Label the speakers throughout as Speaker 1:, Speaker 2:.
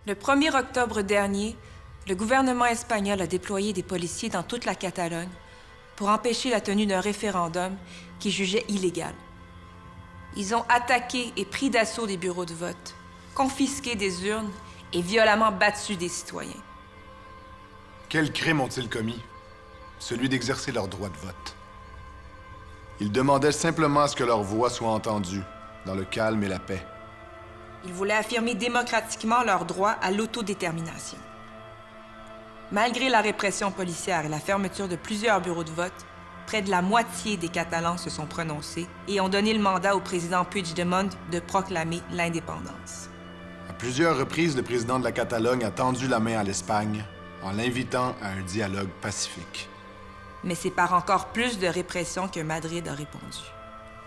Speaker 1: Le 1er octobre dernier, le gouvernement espagnol a déployé des policiers dans toute la Catalogne pour empêcher la tenue d'un référendum qu'ils jugeaient illégal. Ils ont attaqué et pris d'assaut des bureaux de vote, confisqué des urnes et violemment battu des citoyens.
Speaker 2: Quel crime ont-ils commis? Celui d'exercer leur droit de vote. Ils demandaient simplement à ce que leur voix soit entendue, dans le calme et la paix.
Speaker 1: Ils voulaient affirmer démocratiquement leur droit à l'autodétermination. Malgré la répression policière et la fermeture de plusieurs bureaux de vote, près de la moitié des Catalans se sont prononcés et ont donné le mandat au président Puigdemont de proclamer l'indépendance.
Speaker 2: À plusieurs reprises, le président de la Catalogne a tendu la main à l'Espagne en l'invitant à un dialogue pacifique.
Speaker 1: Mais c'est par encore plus de répression que Madrid a répondu.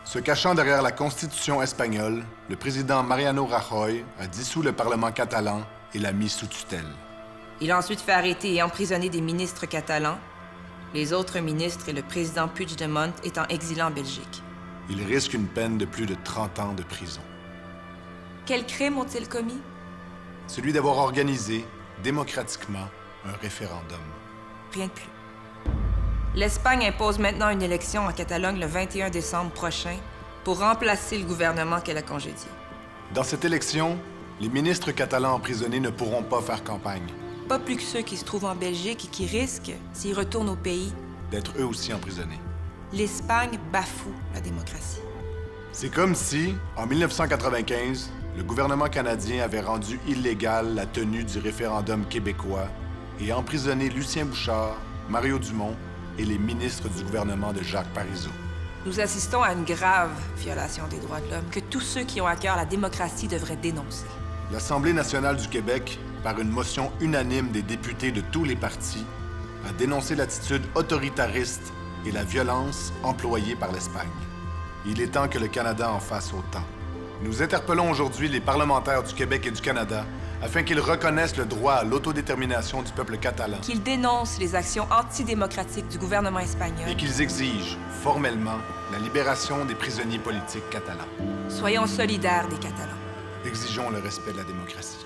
Speaker 2: Se cachant derrière la Constitution espagnole, le président Mariano Rajoy a dissous le Parlement catalan et l'a mis sous tutelle.
Speaker 1: Il a ensuite fait arrêter et emprisonner des ministres catalans, les autres ministres et le président Puigdemont étant exilés en Belgique.
Speaker 2: Il risque une peine de plus de 30 ans de prison.
Speaker 1: Quels crimes ont-ils commis?
Speaker 2: Celui d'avoir organisé, démocratiquement, un référendum.
Speaker 1: Rien de plus. L'Espagne impose maintenant une élection en Catalogne le 21 décembre prochain pour remplacer le gouvernement qu'elle a congédié.
Speaker 2: Dans cette élection, les ministres catalans emprisonnés ne pourront pas faire campagne.
Speaker 1: Pas plus que ceux qui se trouvent en Belgique et qui risquent, s'ils retournent au pays,
Speaker 2: D'être eux aussi emprisonnés.
Speaker 1: l'Espagne bafoue la démocratie.
Speaker 2: C'est comme si, en 1995, le gouvernement canadien avait rendu illégale la tenue du référendum québécois et emprisonné Lucien Bouchard, Mario Dumont et les ministres du gouvernement de Jacques Parizeau.
Speaker 1: Nous assistons à une grave violation des droits de l'homme que tous ceux qui ont à cœur la démocratie devraient dénoncer.
Speaker 2: L'Assemblée nationale du Québec, par une motion unanime des députés de tous les partis, a dénoncé l'attitude autoritariste et la violence employée par l'Espagne. Il est temps que le Canada en fasse autant. Nous interpellons aujourd'hui les parlementaires du Québec et du Canada afin qu'ils reconnaissent le droit à l'autodétermination du peuple catalan
Speaker 1: Qu'ils dénoncent les actions antidémocratiques du gouvernement espagnol.
Speaker 2: et qu'ils exigent formellement la libération des prisonniers politiques catalans.
Speaker 1: Soyons solidaires des Catalans.
Speaker 2: Exigeons le respect de la démocratie.